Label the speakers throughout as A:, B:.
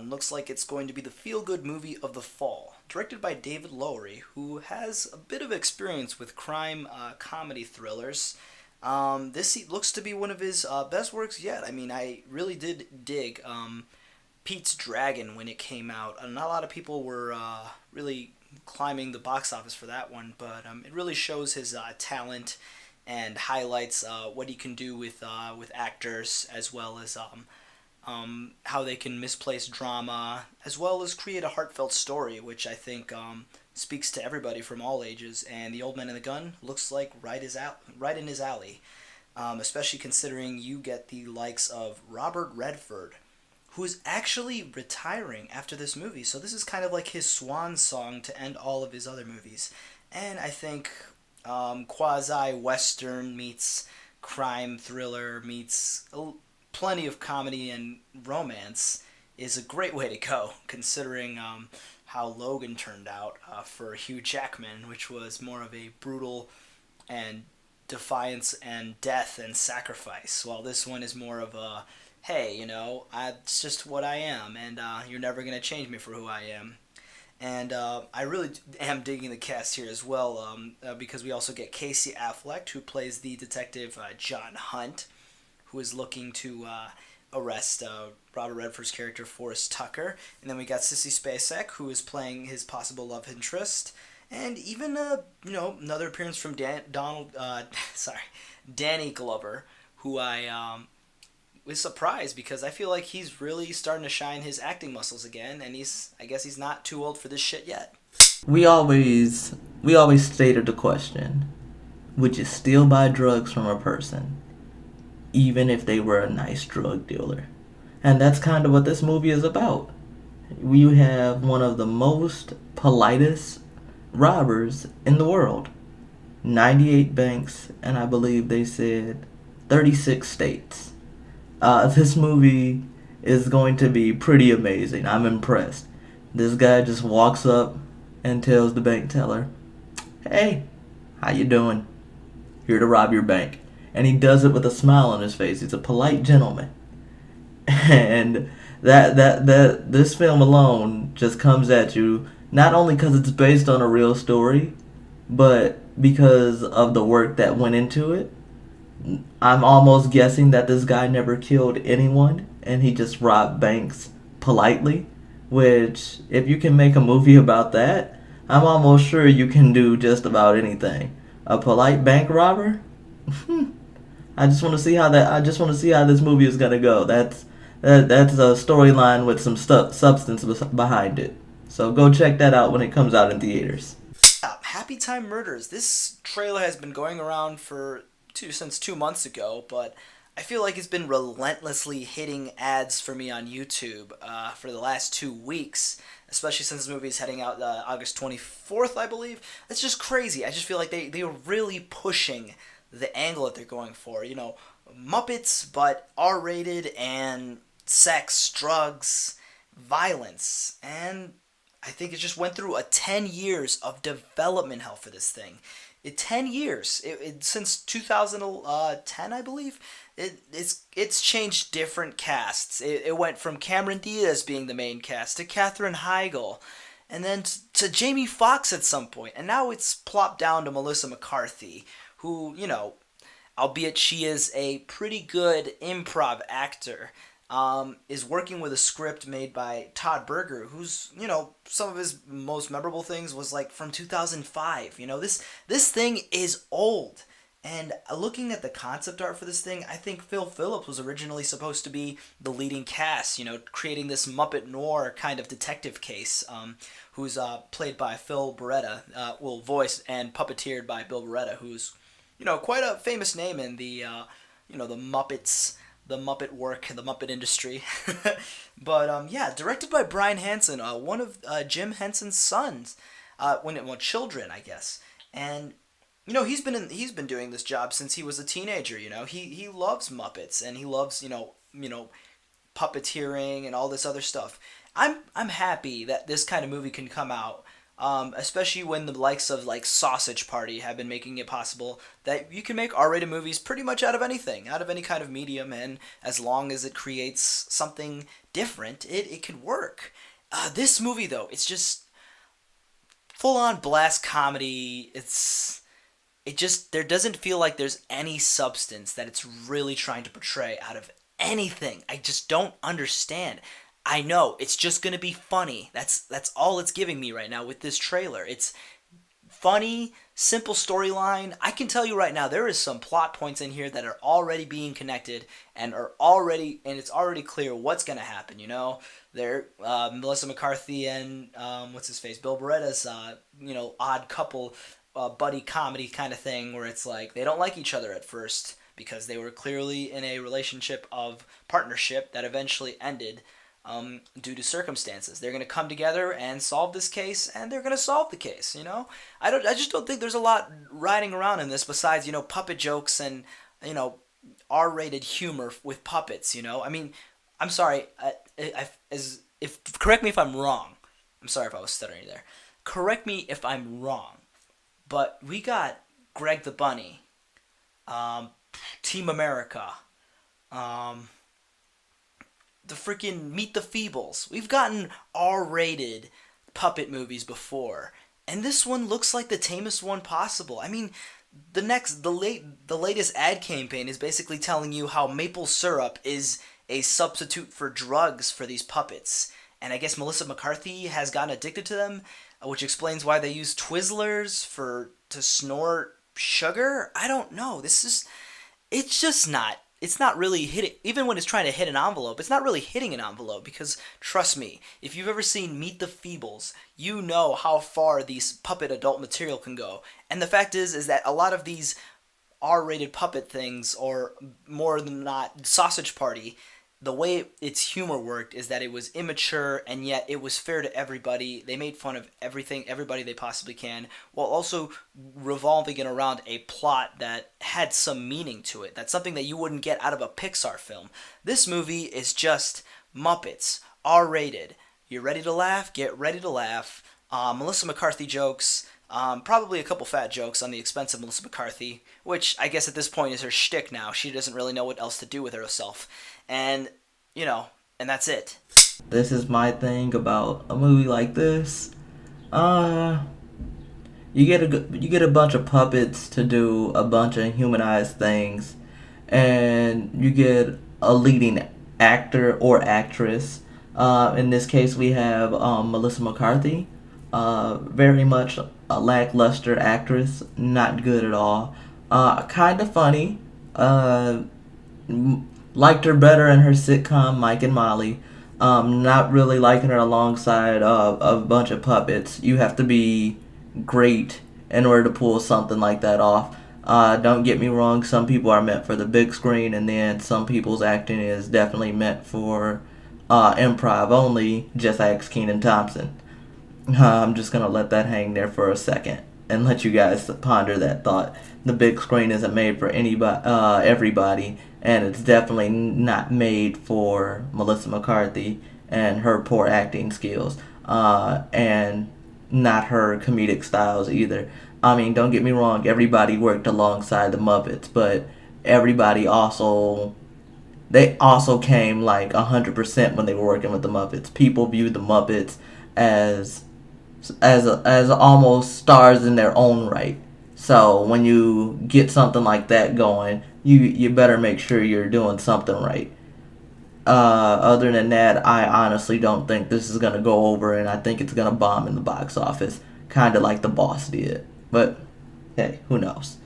A: one looks like it's going to be the feel-good movie of the fall. Directed by David Lowery, who has a bit of experience with crime comedy thrillers. This looks to be one of his best works yet. I mean, I really did dig Pete's Dragon when it came out. Not a lot of people were really climbing the box office for that one, but it really shows his talent and highlights what he can do with actors, as well as how they can misplace drama, as well as create a heartfelt story, which I think speaks to everybody from all ages. And The Old Man and the Gun looks like right in his alley, especially considering you get the likes of Robert Redford, who is actually retiring after this movie. So this is kind of like his swan song to end all of his other movies. And I think quasi-western meets crime thriller meets plenty of comedy and romance is a great way to go, considering how Logan turned out for Hugh Jackman, which was more of a brutal and defiance and death and sacrifice, while this one is more of a, hey, it's just what I am, and you're never going to change me for who I am. And I really am digging the cast here as well, because we also get Casey Affleck, who plays the detective John Hunt, who is looking to arrest Robert Redford's character Forrest Tucker. And then we got Sissy Spacek, who is playing his possible love interest. And even another appearance from Danny Glover, who I was surprised, because I feel like he's really starting to shine his acting muscles again, and I guess he's not too old for this shit yet.
B: We always stated the question: would you still buy drugs from a person, even if they were a nice drug dealer? And that's kind of what this movie is about. We have one of the most politest robbers in the world. 98 banks, and I believe they said 36 states. This movie is going to be pretty amazing. I'm impressed. This guy just walks up and tells the bank teller, "Hey, how you doing? Here to rob your bank." And he does it with a smile on his face. He's a polite gentleman. And that this film alone just comes at you, not only because it's based on a real story, but because of the work that went into it. I'm almost guessing that this guy never killed anyone and he just robbed banks politely, which, if you can make a movie about that, I'm almost sure you can do just about anything. A polite bank robber? I just want to see how this movie is going to go. That's a storyline with some substance behind it. So go check that out when it comes out in theaters.
A: Happytime Murders. This trailer has been going around since 2 months ago, but I feel like it's been relentlessly hitting ads for me on YouTube for the last 2 weeks, especially since this movie is heading out August 24th, I believe. It's just crazy. I just feel like they are really pushing the angle that they're going for. Muppets, but R-rated, and sex, drugs, violence, and I think it just went through 10 years of development hell for this thing. 10 years. Since 2010, I believe. It's changed different casts. It went from Cameron Diaz being the main cast to Katherine Heigl, and then to Jamie Foxx at some point. And now it's plopped down to Melissa McCarthy, who, albeit she is a pretty good improv actor, is working with a script made by Todd Berger, who's, some of his most memorable things was like from 2005. This thing is old. And looking at the concept art for this thing, I think Phil Phillips was originally supposed to be the leading cast, creating this Muppet noir kind of detective case, who's played by Phil Beretta, voiced and puppeteered by Bill Beretta, who's, quite a famous name in the Muppets, the Muppet work, the Muppet industry. But directed by Brian Hansen, one of Jim Henson's sons, children, I guess. And he's been doing this job since he was a teenager. He loves Muppets, and he loves puppeteering and all this other stuff. I'm happy that this kind of movie can come out especially when the likes of like Sausage Party have been making it possible that you can make R-rated movies pretty much out of anything, out of any kind of medium, and as long as it creates something different, it can work. This movie though, it's just full on blast comedy. It just there doesn't feel like there's any substance that it's really trying to portray out of anything. I just don't understand. I know it's just gonna be funny. That's all it's giving me right now with this trailer. It's funny, simple storyline. I can tell you right now there is some plot points in here that are already being connected and it's already clear what's gonna happen. There, Melissa McCarthy and what's his face, Bill Beretta's odd couple buddy comedy kind of thing where it's like they don't like each other at first because they were clearly in a relationship of partnership that eventually ended due to circumstances. They're gonna come together and solve this case, and they're gonna solve the case. I just don't think there's a lot riding around in this besides puppet jokes and you know R-rated humor with puppets. I mean, I'm sorry. As if correct me if I'm wrong. I'm sorry if I was stuttering there. Correct me if I'm wrong. But we got Greg the Bunny, um, Team America, um, the freaking Meet the Feebles. We've gotten R-rated puppet movies before, and this one looks like the tamest one possible. I mean, the latest ad campaign is basically telling you how maple syrup is a substitute for drugs for these puppets. And I guess Melissa McCarthy has gotten addicted to them, which explains why they use Twizzlers to snort sugar. I don't know. It's just not. It's not really hitting. Even when it's trying to hit an envelope, it's not really hitting an envelope because trust me, if you've ever seen Meet the Feebles, you know how far these puppet adult material can go. And the fact is that a lot of these R-rated puppet things, or more than not, Sausage Party, the way its humor worked is that it was immature and yet it was fair to everybody. They made fun of everybody they possibly can, while also revolving it around a plot that had some meaning to it. That's something that you wouldn't get out of a Pixar film. This movie is just Muppets, R-rated. You're ready to laugh? Get ready to laugh. Melissa McCarthy jokes. Probably a couple fat jokes on the expense of Melissa McCarthy, which I guess at this point is her shtick now. She doesn't really know what else to do with herself. And, and that's it.
B: This is my thing about a movie like this. Uh, you get a bunch of puppets to do a bunch of humanized things, and you get a leading actor or actress. In this case, we have Melissa McCarthy. Very much a lackluster actress, not good at all. Kind of funny. Uh, Liked her better in her sitcom Mike and Molly. Not really liking her alongside a bunch of puppets. You have to be great in order to pull something like that off. Don't get me wrong, some people are meant for the big screen, and then some people's acting is definitely meant for improv only. Just ask Keenan Thompson. I'm just gonna let that hang there for a second and let you guys ponder that thought. The big screen isn't made for everybody, and it's definitely not made for Melissa McCarthy and her poor acting skills, and not her comedic styles either. I mean, don't get me wrong, everybody worked alongside the Muppets, but everybody also came like 100% when they were working with the Muppets. People viewed the Muppets as as almost stars in their own right. So when you get something like that going, you better make sure you're doing something right. Other than that, I honestly don't think this is gonna go over, and I think it's gonna bomb in the box office, kind of like The Boss did. But hey, who knows?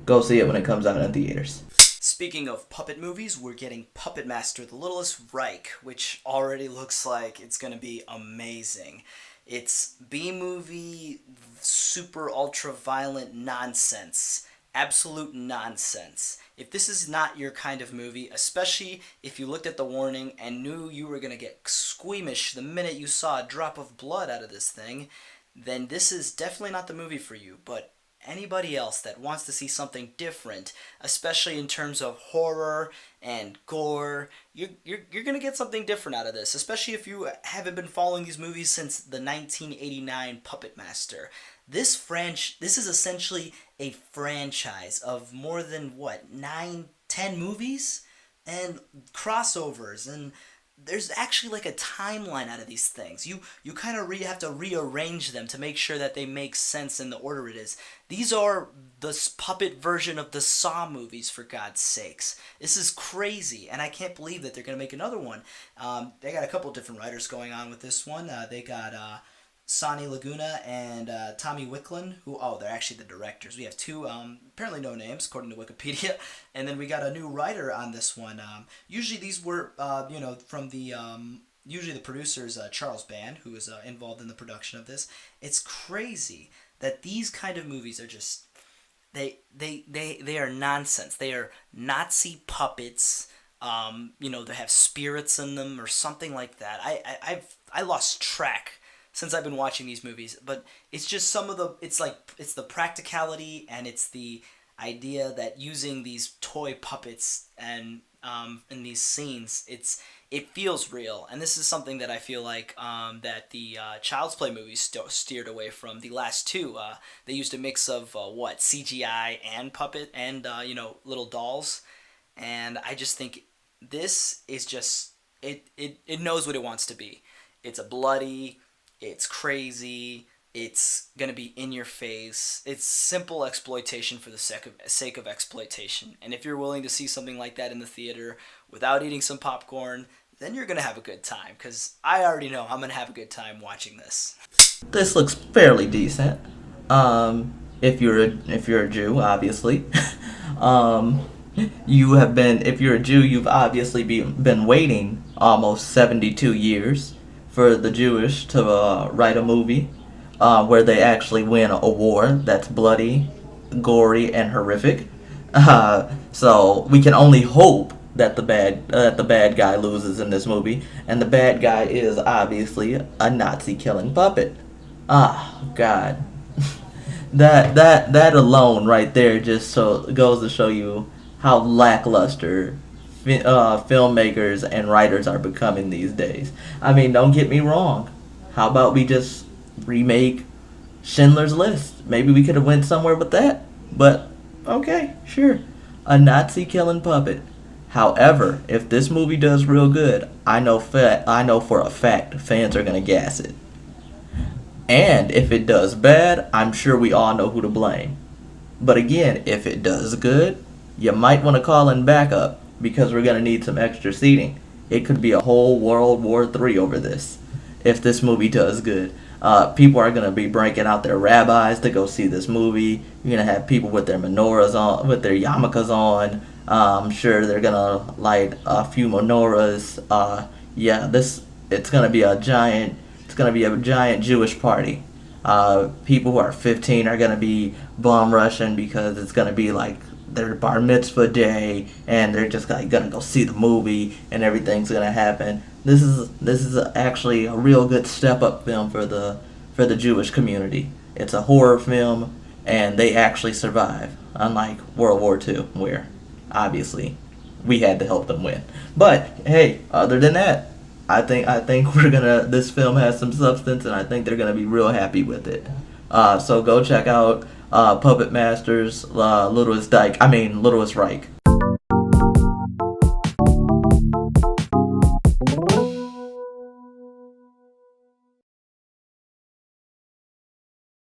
B: Go see it when it comes out in theaters.
A: Speaking of puppet movies, we're getting Puppet Master: The Littlest Reich, which already looks like it's going to be amazing. It's B-movie, super ultra violent nonsense. Absolute nonsense. If this is not your kind of movie, especially if you looked at the warning and knew you were going to get squeamish the minute you saw a drop of blood out of this thing, then this is definitely not the movie for you. But anybody else that wants to see something different, especially in terms of horror and gore, you're gonna get something different out of this. Especially if you haven't been following these movies since the 1989 Puppet Master. This is essentially a franchise of more than what, 9, 10 movies and crossovers, and there's actually like a timeline out of these things. You kind of have to rearrange them to make sure that they make sense in the order it is. These are the puppet version of the Saw movies, for God's sakes. This is crazy, and I can't believe that they're gonna make another one. They got a couple different writers going on with this one. They got Sonny Laguna and Tommy Wicklund, who, oh, they're actually the directors. We have two, apparently no names, according to Wikipedia, and then we got a new writer on this one. Usually these were, from the, usually the producers, Charles Band, who was involved in the production of this. It's crazy that these kind of movies are just, they are nonsense. They are Nazi puppets. They have spirits in them or something like that. I lost track since I've been watching these movies, but it's just it's the practicality, and it's the idea that using these toy puppets and in these scenes, it feels real, and this is something that I feel like that the Child's Play movies steered away from. The last two, they used a mix of CGI and puppet and little dolls, and I just think this is just it knows what it wants to be. It's a bloody, it's crazy, it's gonna be in your face. It's simple exploitation for the sake of exploitation. And if you're willing to see something like that in the theater without eating some popcorn, then you're gonna have a good time. Cause I already know I'm gonna have a good time watching this.
B: This looks fairly decent. If you're a Jew, obviously. If you're a Jew, you've obviously been waiting almost 72 years for the Jewish to write a movie where they actually win a war that's bloody, gory, and horrific. So we can only hope that the bad guy loses in this movie, and the bad guy is obviously a Nazi killing puppet. Ah, God, that alone right there just goes to show you how lackluster filmmakers and writers are becoming these days. I mean, don't get me wrong. How about we just remake Schindler's List? Maybe we could have went somewhere with that. But okay, sure. A Nazi killing puppet. However, if this movie does real good, I know for a fact fans are gonna gas it. And if it does bad, I'm sure we all know who to blame. But again, if it does good, you might want to call in backup because we're going to need some extra seating. It could be a whole World War III over this if this movie does good. People are going to be breaking out their rabbis to go see this movie. You're going to have people with their menorahs on, with their yarmulkes on. I'm sure they're going to light a few menorahs. It's going to be a giant Jewish party. People who are 15 are going to be bum rushing because it's going to be like their bar mitzvah day, and they're just like gonna go see the movie, and everything's gonna happen. This is actually a real good step up film for the Jewish community. It's a horror film, and they actually survive, unlike World War II, where obviously we had to help them win. But hey, other than that, I think this film has some substance, and I think they're gonna be real happy with it. So go check out Puppet Masters, Littlest Reich.